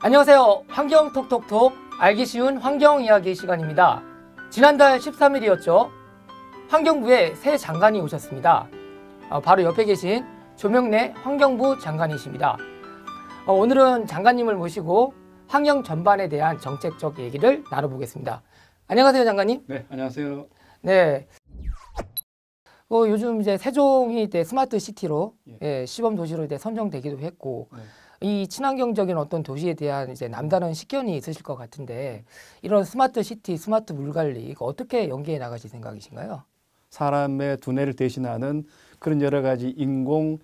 안녕하세요. 환경톡톡톡 알기 쉬운 환경 이야기 시간입니다. 지난달 13일이었죠. 환경부에 새 장관이 오셨습니다. 바로 옆에 계신 조명래 환경부 장관이십니다. 오늘은 장관님을 모시고 환경 전반에 대한 정책적 얘기를 나눠보겠습니다. 안녕하세요, 장관님. 네, 안녕하세요. 네. 요즘 이제 세종이 이제 스마트 시티로 시범 도시로 이제 선정되기도 했고, 네. 이 친환경적인 어떤 도시에 대한 이제 남다른 식견이 있으실 것 같은데, 이런 스마트 시티, 스마트 물 관리 이거 어떻게 연계해 나가실 생각이신가요? 사람의 두뇌를 대신하는 그런 여러 가지 인공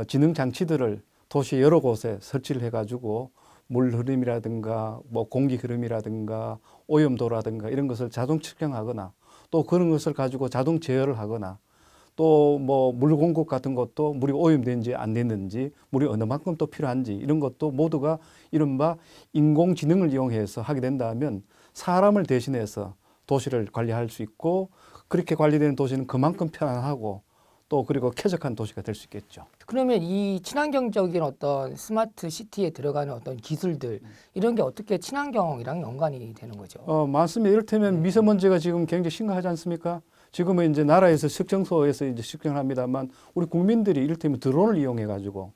지능 장치들을 도시 여러 곳에 설치를 해가지고 물 흐름이라든가 뭐 공기 흐름이라든가 오염도라든가 이런 것을 자동 측정하거나 또 그런 것을 가지고 자동 제어를 하거나 또 뭐 물 공급 같은 것도 물이 오염된지 안 됐는지 물이 어느 만큼 또 필요한지 이런 것도 모두가 이른바 인공지능을 이용해서 하게 된다면 사람을 대신해서 도시를 관리할 수 있고 그렇게 관리되는 도시는 그만큼 편안하고 또 그리고 쾌적한 도시가 될 수 있겠죠. 그러면 이 친환경적인 어떤 스마트 시티에 들어가는 어떤 기술들 이런 게 어떻게 친환경이랑 연관이 되는 거죠? 맞습니다. 이를테면 미세먼지가 지금 굉장히 심각하지 않습니까? 지금은 이제 나라에서 측정소에서 이제 측정을 합니다만 우리 국민들이 이를테면 드론을 이용해 가지고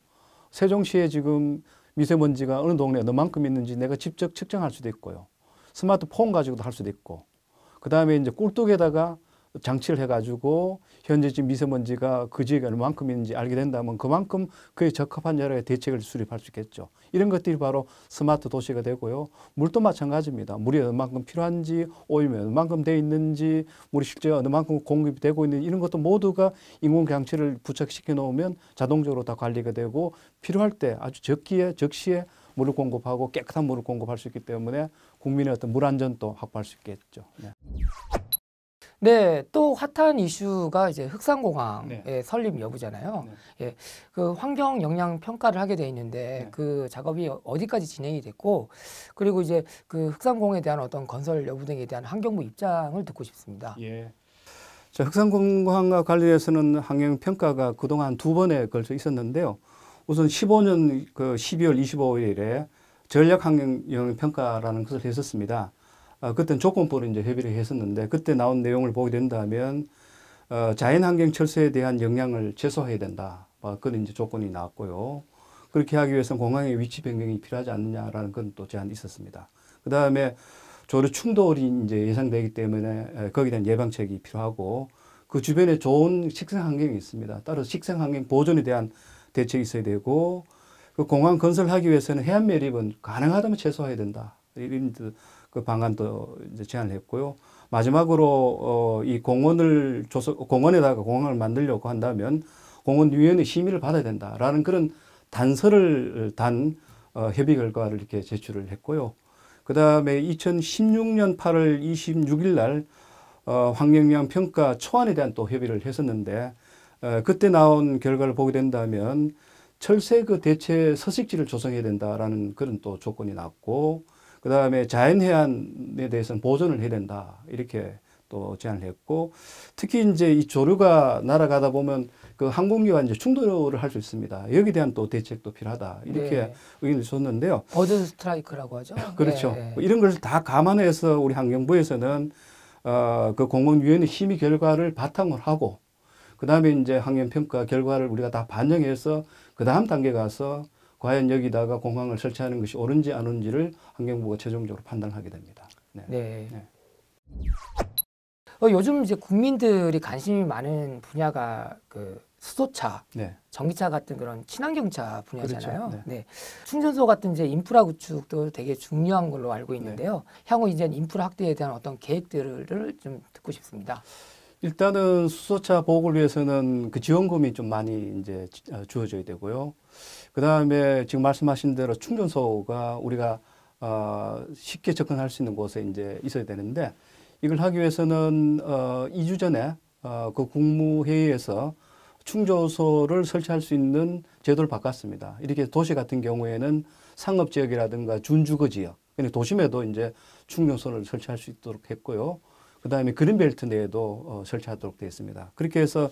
세종시에 지금 미세먼지가 어느 동네에 얼마만큼 있는지 내가 직접 측정할 수도 있고요. 스마트폰 가지고도 할 수도 있고 그 다음에 이제 꿀뚝에다가 장치를 해가지고 현재 지금 미세먼지가 그 지역에 얼마만큼 있는지 알게 된다면 그만큼 그에 적합한 여러 가지 대책을 수립할 수 있겠죠. 이런 것들이 바로 스마트 도시가 되고요. 물도 마찬가지입니다. 물이 얼마만큼 필요한지, 오염이 얼마만큼 돼 있는지, 물이 실제 얼마만큼 공급이 되고 있는지 이런 것도 모두가 인공 장치를 부착시켜 놓으면 자동적으로 다 관리가 되고 필요할 때 아주 적시에 물을 공급하고 깨끗한 물을 공급할 수 있기 때문에 국민의 어떤 물 안전도 확보할 수 있겠죠. 네. 네, 또 핫한 이슈가 이제 흑산공항의 설립 여부잖아요. 예, 그 환경 영향 평가를 하게 돼 있는데 그 작업이 어디까지 진행이 됐고, 그리고 이제 그 흑산공항에 대한 어떤 건설 여부 등에 대한 환경부 입장을 듣고 싶습니다. 예. 자, 흑산공항과 관련해서는 환경 평가가 그동안 두 번에 걸쳐 있었는데요. 우선 15년 그 12월 25일에 전략 환경 영향 평가라는 것을 했었습니다. 그때는 조건부로 이제 협의를 했었는데 그때 나온 내용을 보게 된다면 자연환경 철수에 대한 영향을 최소화해야 된다. 그런 이제 조건이 나왔고요. 그렇게 하기 위해서는 공항의 위치 변경이 필요하지 않느냐라는 건 또 제안이 있었습니다. 그 다음에 조류 충돌이 이제 예상되기 때문에 거기에 대한 예방책이 필요하고 그 주변에 좋은 식생 환경이 있습니다. 따라서 식생 환경 보존에 대한 대책이 있어야 되고 그 공항 건설하기 위해서는 해안 매립은 가능하다면 최소화해야 된다. 이런 그 방안도 이제 제안을 했고요. 마지막으로 이 공원에다가 공항을 만들려고 한다면 공원위원회 심의를 받아야 된다라는 그런 단서를 단 협의 결과를 이렇게 제출을 했고요. 그 다음에 2016년 8월 26일 날 환경영향 평가 초안에 대한 또 협의를 했었는데 그때 나온 결과를 보게 된다면 철새 그 대체 서식지를 조성해야 된다라는 그런 또 조건이 나왔고 그 다음에 자연해안에 대해서는 보존을 해야 된다. 이렇게 또 제안을 했고, 특히 이제 이 조류가 날아가다 보면 그 항공기와 이제 충돌을 할 수 있습니다. 여기에 대한 또 대책도 필요하다. 이렇게 의견을 줬는데요. 버드 스트라이크라고 하죠. 그렇죠. 이런 것을 다 감안해서 우리 환경부에서는 그 공원위원회 심의 결과를 바탕으로 하고, 그 다음에 이제 환경평가 결과를 우리가 다 반영해서 그 다음 단계 가서 과연 여기다가 공항을 설치하는 것이 옳은지 안 옳은지를 환경부가 최종적으로 판단하게 됩니다. 네. 요즘 이제 국민들이 관심이 많은 분야가 그 수소차, 전기차 같은 그런 친환경차 분야잖아요. 그렇죠. 네. 충전소 같은 이제 인프라 구축도 되게 중요한 걸로 알고 있는데요. 향후 이제 인프라 확대에 대한 어떤 계획들을 좀 듣고 싶습니다. 일단은 수소차 보급을 위해서는 그 지원금이 좀 많이 이제 주어져야 되고요. 그 다음에 지금 말씀하신 대로 충전소가 우리가 쉽게 접근할 수 있는 곳에 이제 있어야 되는데 이걸 하기 위해서는 2주 전에 그 국무회의에서 충전소를 설치할 수 있는 제도를 바꿨습니다. 이렇게 도시 같은 경우에는 상업지역이라든가 준주거 지역, 도심에도 이제 충전소를 설치할 수 있도록 했고요. 그 다음에 그린벨트 내에도 설치하도록 되어 있습니다. 그렇게 해서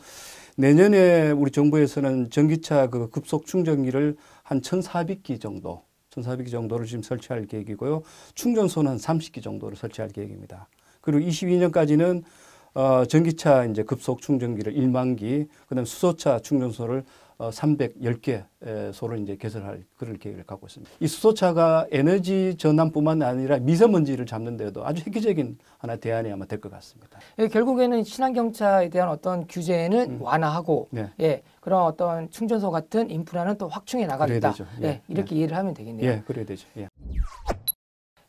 내년에 우리 정부에서는 전기차 그 급속 충전기를 한 1,400기 정도 1,400기 정도를 지금 설치할 계획이고요. 충전소는 30기 정도를 설치할 계획입니다. 그리고 22년까지는 전기차 이제 급속 충전기를 1만 기, 그다음 수소차 충전소를 310개소를 이제 개설할 그럴 계획을 갖고 있습니다. 이 수소차가 에너지 전환뿐만 아니라 미세먼지를 잡는 데도 아주 획기적인 하나의 대안이 아마 될 것 같습니다. 예, 결국에는 친환경차에 대한 어떤 규제는 완화하고 네. 예, 그런 어떤 충전소 같은 인프라는 또 확충해 나가겠다. 그래야 되죠. 예, 예, 이렇게 이해를 하면 되겠네요. 예, 그래야 되죠. 예.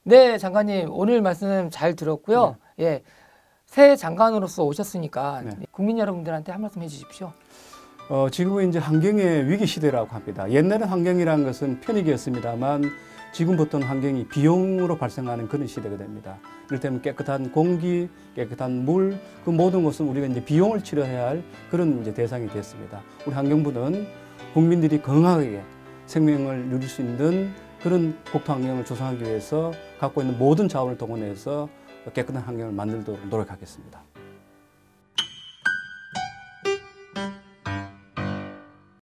네, 장관님 오늘 말씀 잘 들었고요. 예, 새 장관으로서 오셨으니까 네. 국민 여러분들한테 한 말씀 해주십시오. 지금은 이제 환경의 위기 시대라고 합니다. 옛날엔 환경이라는 것은 편익이었습니다만 지금부터는 환경이 비용으로 발생하는 그런 시대가 됩니다. 이를테면 깨끗한 공기, 깨끗한 물, 그 모든 것은 우리가 이제 비용을 치러야 할 그런 이제 대상이 됐습니다. 우리 환경부는 국민들이 건강하게 생명을 누릴 수 있는 그런 국토 환경을 조성하기 위해서 갖고 있는 모든 자원을 동원해서 깨끗한 환경을 만들도록 노력하겠습니다.